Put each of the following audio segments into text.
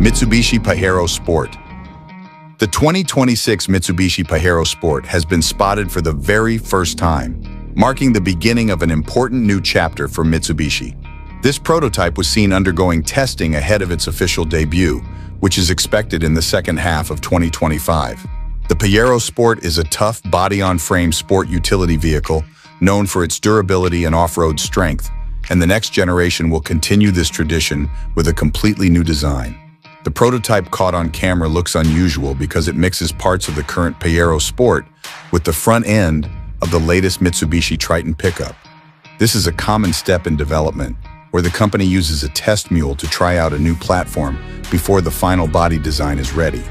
Mitsubishi Pajero Sport. The 2026 Mitsubishi Pajero Sport has been spotted for the very first time, marking the beginning of an important new chapter for Mitsubishi. This prototype was seen undergoing testing ahead of its official debut, which is expected in the second half of 2025. The Pajero Sport is a tough, body-on-frame sport utility vehicle known for its durability and off-road strength, and the next generation will continue this tradition with a completely new design. The prototype caught on camera looks unusual because it mixes parts of the current Pajero Sport with the front end of the latest Mitsubishi Triton pickup. This is a common step in development, where the company uses a test mule to try out a new platform before the final body design is ready.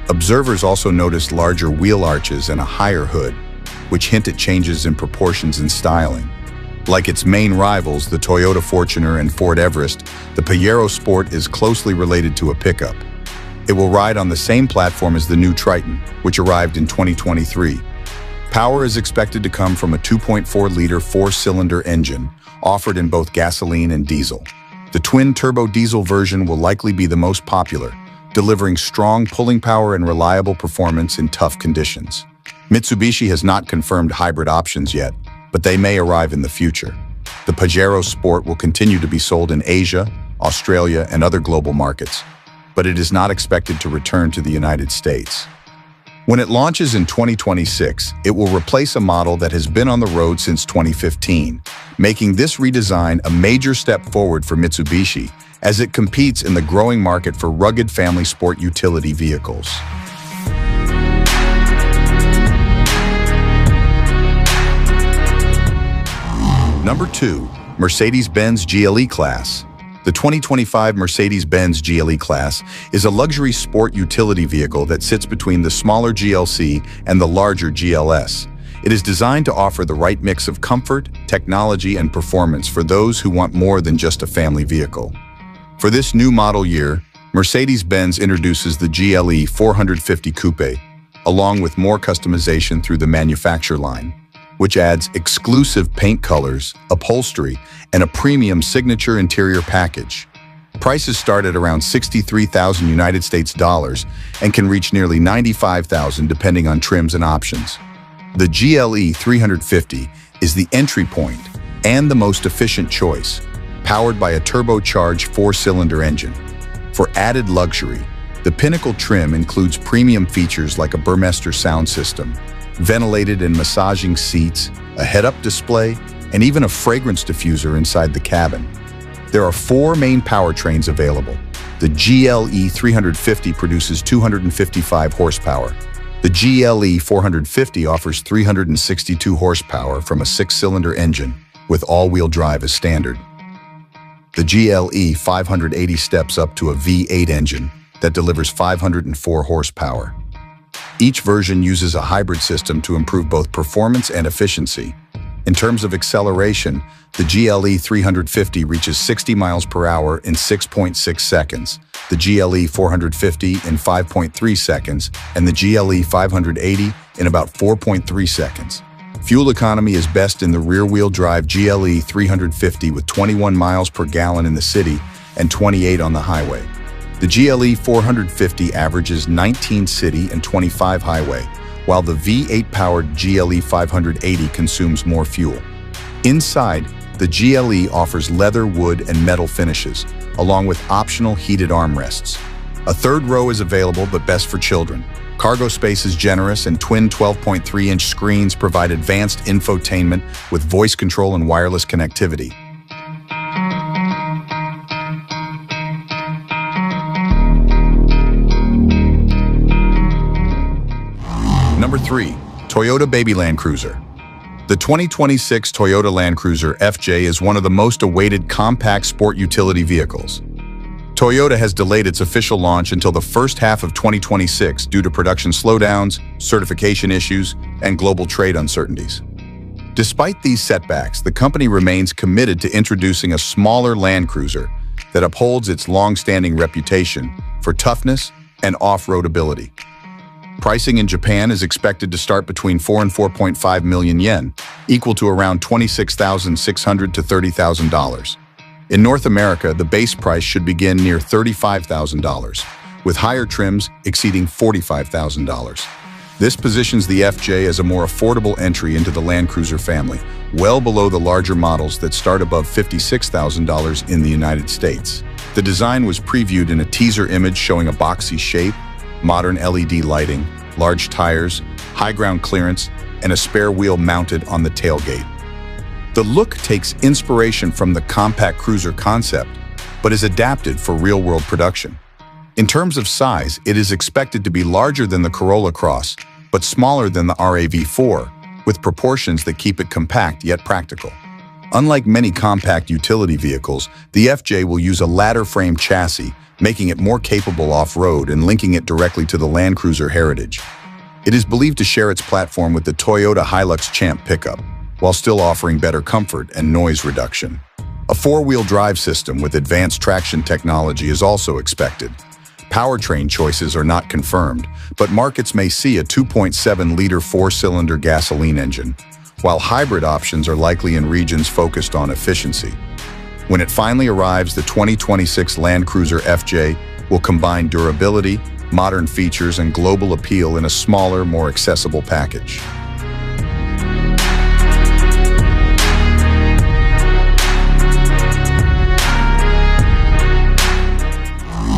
Observers also noticed larger wheel arches and a higher hood, which hint at changes in proportions and styling. Like its main rivals, the Toyota Fortuner and Ford Everest, the Pajero Sport is closely related to a pickup. It will ride on the same platform as the new Triton, which arrived in 2023. Power is expected to come from a 2.4-liter four-cylinder engine, offered in both gasoline and diesel. The twin-turbo diesel version will likely be the most popular, delivering strong pulling power and reliable performance in tough conditions. Mitsubishi has not confirmed hybrid options yet, but they may arrive in the future. The Pajero Sport will continue to be sold in Asia, Australia, and other global markets, but it is not expected to return to the United States. When it launches in 2026, it will replace a model that has been on the road since 2015, making this redesign a major step forward for Mitsubishi as it competes in the growing market for rugged family sport utility vehicles. Number 2. Mercedes-Benz GLE Class. The 2025 Mercedes-Benz GLE Class is a luxury sport utility vehicle that sits between the smaller GLC and the larger GLS. It is designed to offer the right mix of comfort, technology, and performance for those who want more than just a family vehicle. For this new model year, Mercedes-Benz introduces the GLE 450 Coupe, along with more customization through the manufacturer line, which adds exclusive paint colors, upholstery, and a premium signature interior package. Prices start at around $63,000 United States dollars and can reach nearly $95,000 depending on trims and options. The GLE 350 is the entry point and the most efficient choice, powered by a turbocharged four-cylinder engine. For added luxury, the Pinnacle trim includes premium features like a Burmester sound system, ventilated and massaging seats, a head-up display, and even a fragrance diffuser inside the cabin. There are 4 main powertrains available. The GLE 350 produces 255 horsepower. The GLE 450 offers 362 horsepower from a 6-cylinder engine, with all-wheel drive as standard. The GLE 580 steps up to a V8 engine that delivers 504 horsepower. Each version uses a hybrid system to improve both performance and efficiency. In terms of acceleration, the GLE 350 reaches 60 miles per hour in 6.6 seconds, the GLE 450 in 5.3 seconds, and the GLE 580 in about 4.3 seconds. Fuel economy is best in the rear-wheel drive GLE 350 with 21 miles per gallon in the city and 28 on the highway. The GLE 450 averages 19 city and 25 highway, while the V8-powered GLE 580 consumes more fuel. Inside, the GLE offers leather, wood, and metal finishes, along with optional heated armrests. A third row is available, but best for children. Cargo space is generous, and twin 12.3-inch screens provide advanced infotainment with voice control and wireless connectivity. Number 3. Toyota Baby Land Cruiser. The 2026 Toyota Land Cruiser FJ is one of the most awaited compact sport utility vehicles. Toyota has delayed its official launch until the first half of 2026 due to production slowdowns, certification issues, and global trade uncertainties. Despite these setbacks, the company remains committed to introducing a smaller Land Cruiser that upholds its long-standing reputation for toughness and off-road ability. Pricing in Japan is expected to start between 4 and 4.5 million yen, equal to around $26,600 to $30,000. In North America, the base price should begin near $35,000, with higher trims exceeding $45,000. This positions the FJ as a more affordable entry into the Land Cruiser family, well below the larger models that start above $56,000 in the United States. The design was previewed in a teaser image showing a boxy shape, modern LED lighting, large tires, high ground clearance, and a spare wheel mounted on the tailgate. The look takes inspiration from the compact cruiser concept, but is adapted for real-world production. In terms of size, it is expected to be larger than the Corolla Cross, but smaller than the RAV4, with proportions that keep it compact yet practical. Unlike many compact utility vehicles, the FJ will use a ladder frame chassis, making it more capable off-road and linking it directly to the Land Cruiser heritage. It is believed to share its platform with the Toyota Hilux Champ pickup, while still offering better comfort and noise reduction. A four-wheel drive system with advanced traction technology is also expected. Powertrain choices are not confirmed, but markets may see a 2.7-liter four-cylinder gasoline engine, while hybrid options are likely in regions focused on efficiency. When it finally arrives, the 2026 Land Cruiser FJ will combine durability, modern features, and global appeal in a smaller, more accessible package.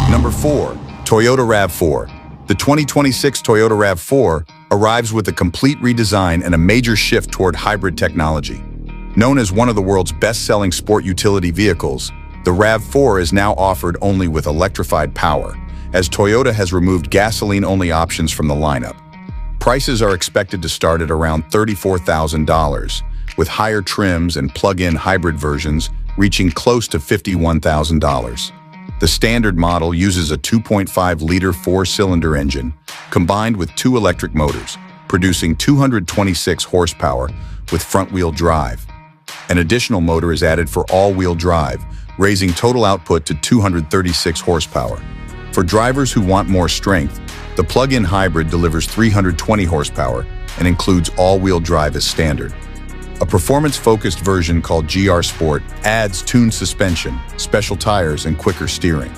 Number 4. Toyota RAV4. The 2026 Toyota RAV4 arrives with a complete redesign and a major shift toward hybrid technology. Known as one of the world's best-selling sport utility vehicles, the RAV4 is now offered only with electrified power, as Toyota has removed gasoline-only options from the lineup. Prices are expected to start at around $34,000, with higher trims and plug-in hybrid versions reaching close to $51,000. The standard model uses a 2.5-liter four-cylinder engine, combined with two electric motors, producing 226 horsepower with front-wheel drive. An additional motor is added for all-wheel drive, raising total output to 236 horsepower. For drivers who want more strength, the plug-in hybrid delivers 320 horsepower and includes all-wheel drive as standard. A performance-focused version called GR Sport adds tuned suspension, special tires, and quicker steering.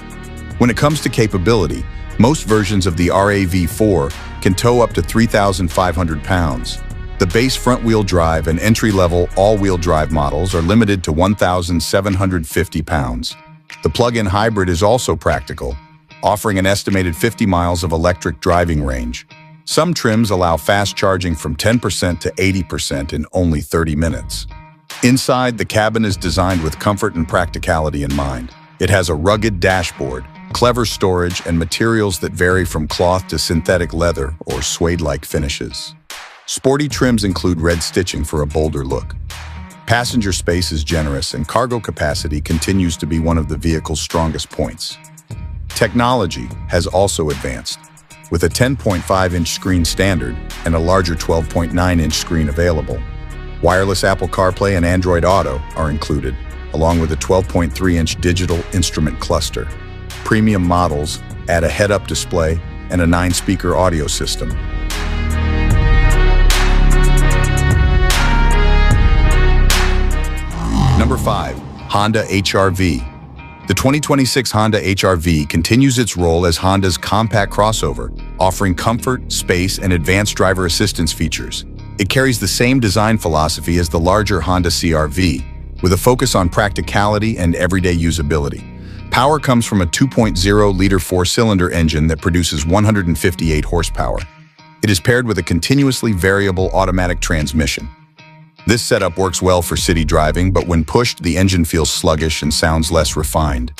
When it comes to capability, most versions of the RAV4 can tow up to 3,500 pounds. The base front-wheel drive and entry-level all-wheel drive models are limited to 1,750 pounds. The plug-in hybrid is also practical, offering an estimated 50 miles of electric driving range. Some trims allow fast charging from 10% to 80% in only 30 minutes. Inside, the cabin is designed with comfort and practicality in mind. It has a rugged dashboard, clever storage, and materials that vary from cloth to synthetic leather or suede-like finishes. Sporty trims include red stitching for a bolder look. Passenger space is generous, and cargo capacity continues to be one of the vehicle's strongest points. Technology has also advanced, with a 10.5-inch screen standard and a larger 12.9-inch screen available. Wireless Apple CarPlay and Android Auto are included, along with a 12.3-inch digital instrument cluster. Premium models add a head-up display and a 9-speaker audio system. Number 5. Honda HR-V. The 2026 Honda HR-V continues its role as Honda's compact crossover, offering comfort, space, and advanced driver assistance features. It carries the same design philosophy as the larger Honda CR-V, with a focus on practicality and everyday usability. Power comes from a 2.0-liter four-cylinder engine that produces 158 horsepower. It is paired with a continuously variable automatic transmission. This setup works well for city driving, but when pushed, the engine feels sluggish and sounds less refined.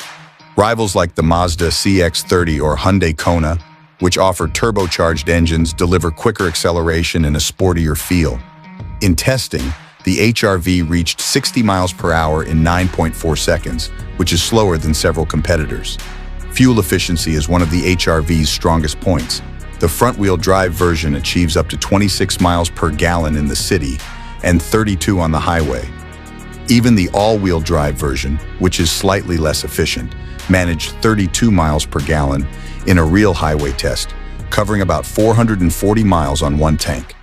Rivals like the Mazda CX-30 or Hyundai Kona, which offer turbocharged engines, deliver quicker acceleration and a sportier feel. In testing, the HR-V reached 60 miles per hour in 9.4 seconds, which is slower than several competitors. Fuel efficiency is one of the HR-V's strongest points. The front-wheel drive version achieves up to 26 miles per gallon in the city and 32 on the highway. Even the all-wheel drive version, which is slightly less efficient, managed 32 miles per gallon in a real highway test, covering about 440 miles on one tank.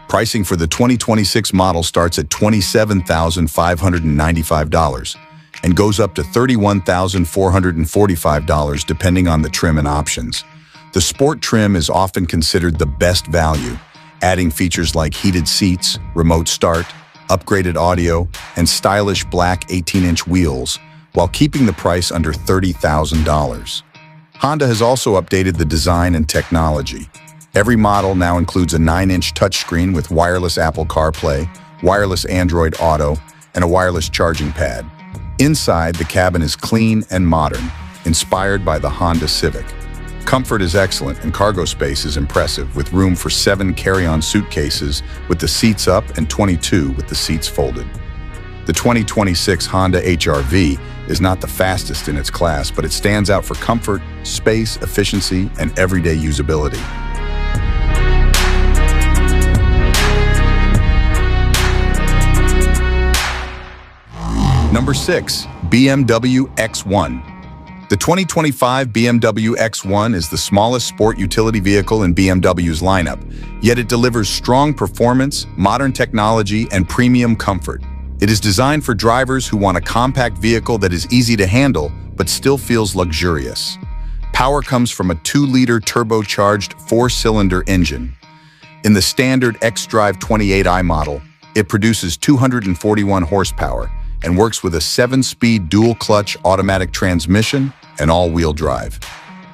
Pricing for the 2026 model starts at $27,595, and goes up to $31,445 depending on the trim and options. The Sport trim is often considered the best value, adding features like heated seats, remote start, upgraded audio, and stylish black 18-inch wheels, while keeping the price under $30,000. Honda has also updated the design and technology. Every model now includes a 9-inch touchscreen with wireless Apple CarPlay, wireless Android Auto, and a wireless charging pad. Inside, the cabin is clean and modern, inspired by the Honda Civic. Comfort is excellent and cargo space is impressive, with room for 7 carry-on suitcases with the seats up and 22 with the seats folded. The 2026 Honda HR-V is not the fastest in its class, but it stands out for comfort, space, efficiency, and everyday usability. Number 6. BMW X1. The 2025 BMW X1 is the smallest sport utility vehicle in BMW's lineup, yet it delivers strong performance, modern technology, and premium comfort. It is designed for drivers who want a compact vehicle that is easy to handle, but still feels luxurious. Power comes from a 2-liter turbocharged 4-cylinder engine. In the standard xDrive 28i model, it produces 241 horsepower, and works with a 7-speed dual-clutch automatic transmission and all-wheel drive.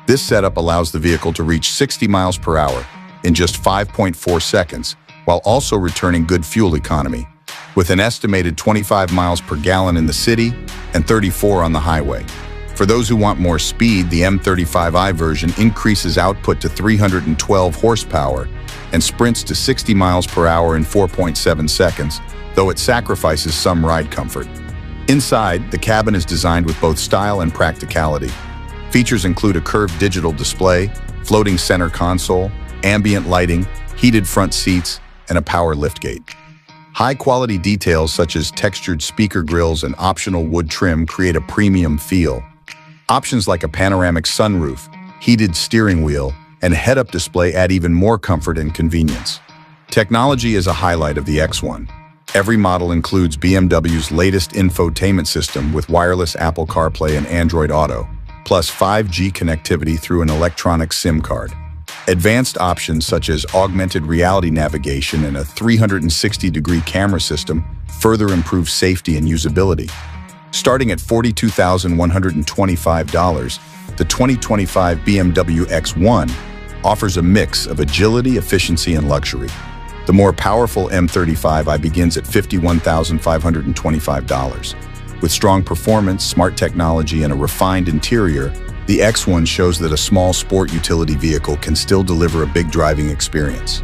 This setup allows the vehicle to reach 60 miles per hour in just 5.4 seconds, while also returning good fuel economy, with an estimated 25 miles per gallon in the city and 34 on the highway. For those who want more speed, the M35i version increases output to 312 horsepower and sprints to 60 miles per hour in 4.7 seconds, though it sacrifices some ride comfort. Inside, the cabin is designed with both style and practicality. Features include a curved digital display, floating center console, ambient lighting, heated front seats, and a power liftgate. High-quality details such as textured speaker grills and optional wood trim create a premium feel. Options like a panoramic sunroof, heated steering wheel, and head-up display add even more comfort and convenience. Technology is a highlight of the X1. Every model includes BMW's latest infotainment system with wireless Apple CarPlay and Android Auto, plus 5G connectivity through an electronic SIM card. Advanced options such as augmented reality navigation and a 360-degree camera system further improve safety and usability. Starting at $42,125, the 2025 BMW X1 offers a mix of agility, efficiency, and luxury. The more powerful M35i begins at $51,525. With strong performance, smart technology, and a refined interior, the X1 shows that a small sport utility vehicle can still deliver a big driving experience.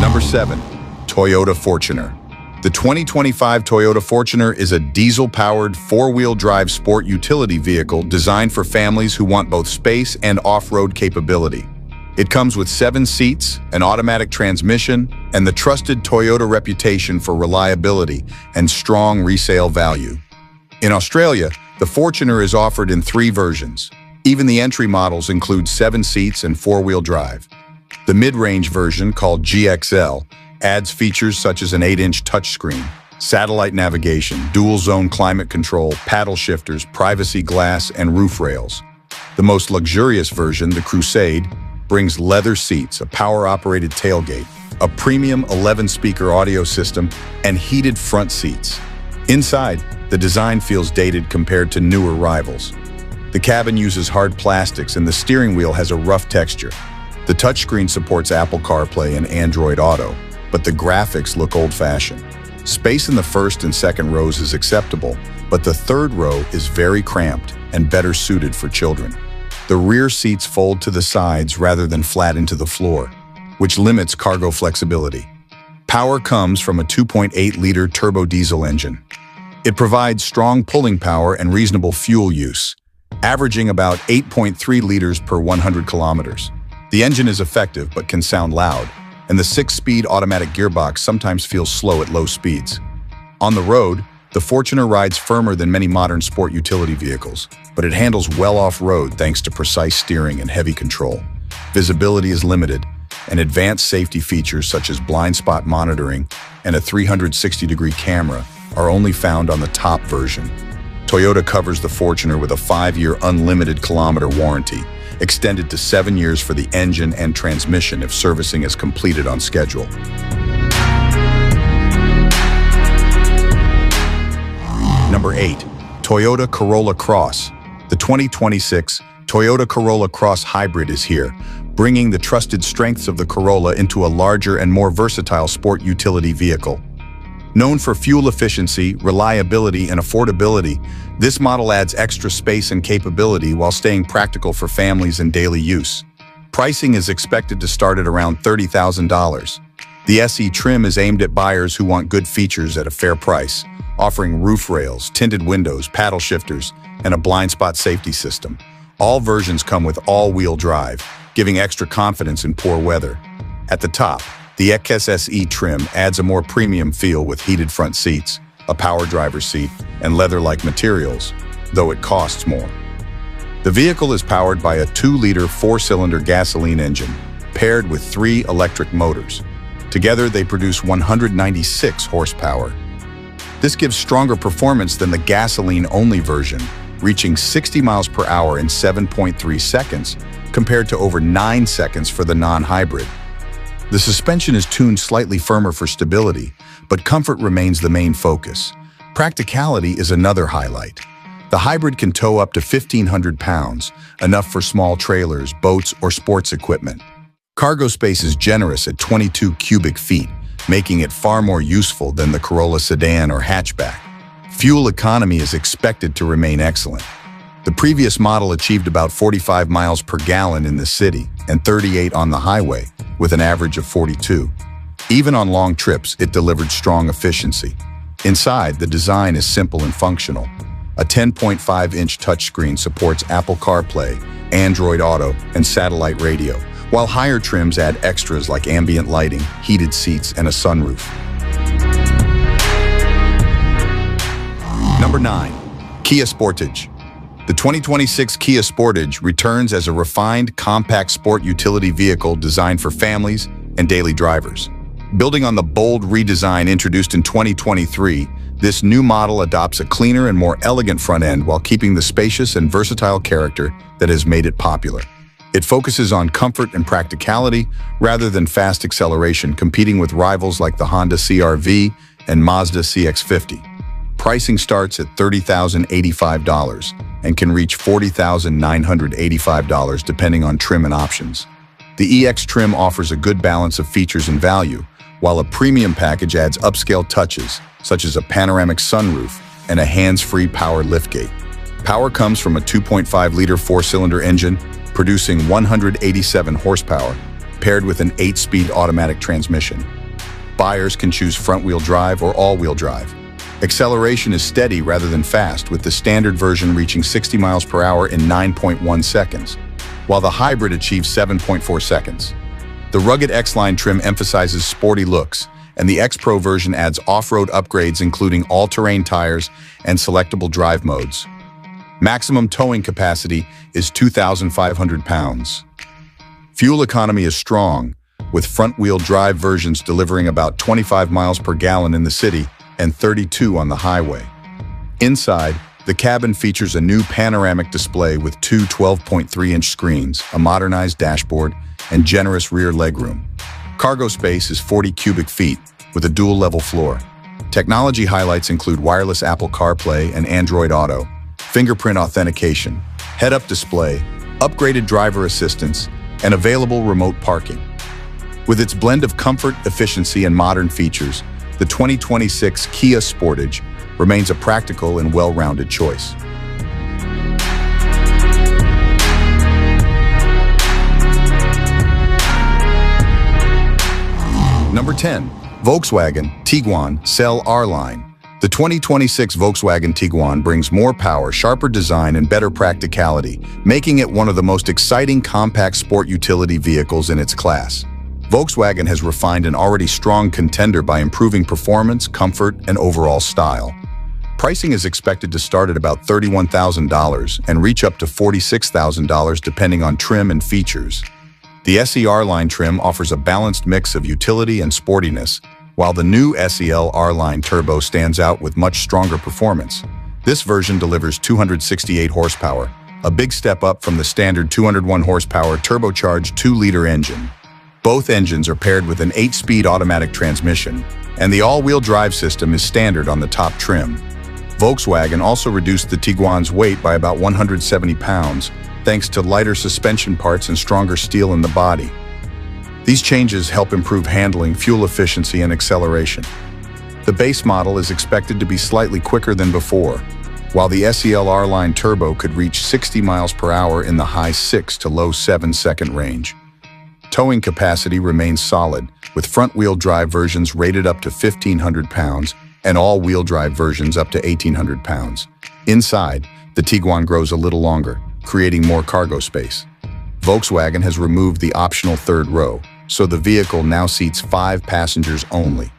Number 7. Toyota Fortuner. The 2025 Toyota Fortuner is a diesel-powered, 4-wheel drive sport utility vehicle designed for families who want both space and off-road capability. It comes with 7 seats, an automatic transmission, and the trusted Toyota reputation for reliability and strong resale value. In Australia, the Fortuner is offered in 3 versions. Even the entry models include 7 seats and 4-wheel drive. The mid-range version, called GXL, adds features such as an 8-inch touchscreen, satellite navigation, dual-zone climate control, paddle shifters, privacy glass, and roof rails. The most luxurious version, the Crusade, brings leather seats, a power-operated tailgate, a premium 11-speaker audio system, and heated front seats. Inside, the design feels dated compared to newer rivals. The cabin uses hard plastics and the steering wheel has a rough texture. The touchscreen supports Apple CarPlay and Android Auto, but the graphics look old-fashioned. Space in the first and second rows is acceptable, but the third row is very cramped and better suited for children. The rear seats fold to the sides rather than flat into the floor, which limits cargo flexibility. Power comes from a 2.8-liter turbo diesel engine. It provides strong pulling power and reasonable fuel use, averaging about 8.3 liters per 100 kilometers. The engine is effective but can sound loud, and the 6-speed automatic gearbox sometimes feels slow at low speeds. On the road, the Fortuner rides firmer than many modern sport utility vehicles, but it handles well off-road thanks to precise steering and heavy control. Visibility is limited, and advanced safety features such as blind spot monitoring and a 360-degree camera are only found on the top version. Toyota covers the Fortuner with a 5-year unlimited kilometer warranty, extended to 7 years for the engine and transmission if servicing is completed on schedule. Number 8. Toyota Corolla Cross. The 2026 Toyota Corolla Cross Hybrid is here, bringing the trusted strengths of the Corolla into a larger and more versatile sport utility vehicle. Known for fuel efficiency, reliability, and affordability, this model adds extra space and capability while staying practical for families and daily use. Pricing is expected to start at around $30,000. The SE trim is aimed at buyers who want good features at a fair price, offering roof rails, tinted windows, paddle shifters, and a blind spot safety system. All versions come with all-wheel drive, giving extra confidence in poor weather. At the top, the XS SE trim adds a more premium feel with heated front seats, a power driver's seat, and leather-like materials, though it costs more. The vehicle is powered by a 2-liter 4-cylinder gasoline engine, paired with 3 electric motors. Together, they produce 196 horsepower. This gives stronger performance than the gasoline-only version, reaching 60 miles per hour in 7.3 seconds, compared to over 9 seconds for the non-hybrid. The suspension is tuned slightly firmer for stability, but comfort remains the main focus. Practicality is another highlight. The hybrid can tow up to 1,500 pounds, enough for small trailers, boats, or sports equipment. Cargo space is generous at 22 cubic feet, making it far more useful than the Corolla sedan or hatchback. Fuel economy is expected to remain excellent. The previous model achieved about 45 miles per gallon in the city and 38 on the highway, with an average of 42. Even on long trips, it delivered strong efficiency. Inside, the design is simple and functional. A 10.5-inch touchscreen supports Apple CarPlay, Android Auto, and satellite radio, while higher trims add extras like ambient lighting, heated seats, and a sunroof. Number 9. Kia Sportage. The 2026 Kia Sportage returns as a refined, compact sport utility vehicle designed for families and daily drivers. Building on the bold redesign introduced in 2023, this new model adopts a cleaner and more elegant front end while keeping the spacious and versatile character that has made it popular. It focuses on comfort and practicality rather than fast acceleration, competing with rivals like the Honda CR-V and Mazda CX-50. Pricing starts at $30,085 and can reach $40,985 depending on trim and options. The EX trim offers a good balance of features and value, while a premium package adds upscale touches, such as a panoramic sunroof and a hands-free power liftgate. Power comes from a 2.5-liter 4-cylinder engine, producing 187 horsepower, paired with an 8-speed automatic transmission. Buyers can choose front-wheel drive or all-wheel drive. Acceleration is steady rather than fast, with the standard version reaching 60 miles per hour in 9.1 seconds, while the hybrid achieves 7.4 seconds. The rugged X-Line trim emphasizes sporty looks, and the X-Pro version adds off-road upgrades including all-terrain tires and selectable drive modes. Maximum towing capacity is 2,500 pounds. Fuel economy is strong, with front-wheel drive versions delivering about 25 miles per gallon in the city and 32 on the highway. Inside, the cabin features a new panoramic display with 2 12.3-inch screens, a modernized dashboard, and generous rear legroom. Cargo space is 40 cubic feet, with a dual-level floor. Technology highlights include wireless Apple CarPlay and Android Auto, fingerprint authentication, head-up display, upgraded driver assistance, and available remote parking. With its blend of comfort, efficiency, and modern features, the 2026 Kia Sportage remains a practical and well-rounded choice. Number 10. Volkswagen Tiguan Cell R-Line. The 2026 Volkswagen Tiguan brings more power, sharper design, and better practicality, making it one of the most exciting compact sport utility vehicles in its class. Volkswagen has refined an already strong contender by improving performance, comfort, and overall style. Pricing is expected to start at about $31,000 and reach up to $46,000 depending on trim and features. The SE R-Line trim offers a balanced mix of utility and sportiness, while the new SEL R-Line Turbo stands out with much stronger performance. This version delivers 268 horsepower, a big step up from the standard 201 horsepower turbocharged 2-liter engine. Both engines are paired with an 8-speed automatic transmission, and the all-wheel drive system is standard on the top trim. Volkswagen also reduced the Tiguan's weight by about 170 pounds, thanks to lighter suspension parts and stronger steel in the body. These changes help improve handling, fuel efficiency, and acceleration. The base model is expected to be slightly quicker than before, while the SEL R-Line Turbo could reach 60 miles per hour in the high 6 to low 7-second range. Towing capacity remains solid, with front-wheel drive versions rated up to 1,500 pounds and all-wheel drive versions up to 1,800 pounds. Inside, the Tiguan grows a little longer, creating more cargo space. Volkswagen has removed the optional third row, so the vehicle now seats 5 passengers only.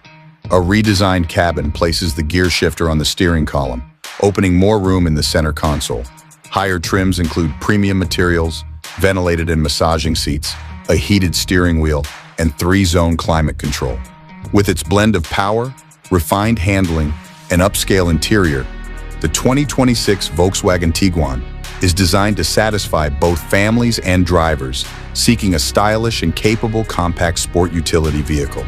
A redesigned cabin places the gear shifter on the steering column, opening more room in the center console. Higher trims include premium materials, ventilated and massaging seats, a heated steering wheel, and 3-zone climate control. With its blend of power, refined handling, and upscale interior, the 2026 Volkswagen Tiguan is designed to satisfy both families and drivers seeking a stylish and capable compact sport utility vehicle.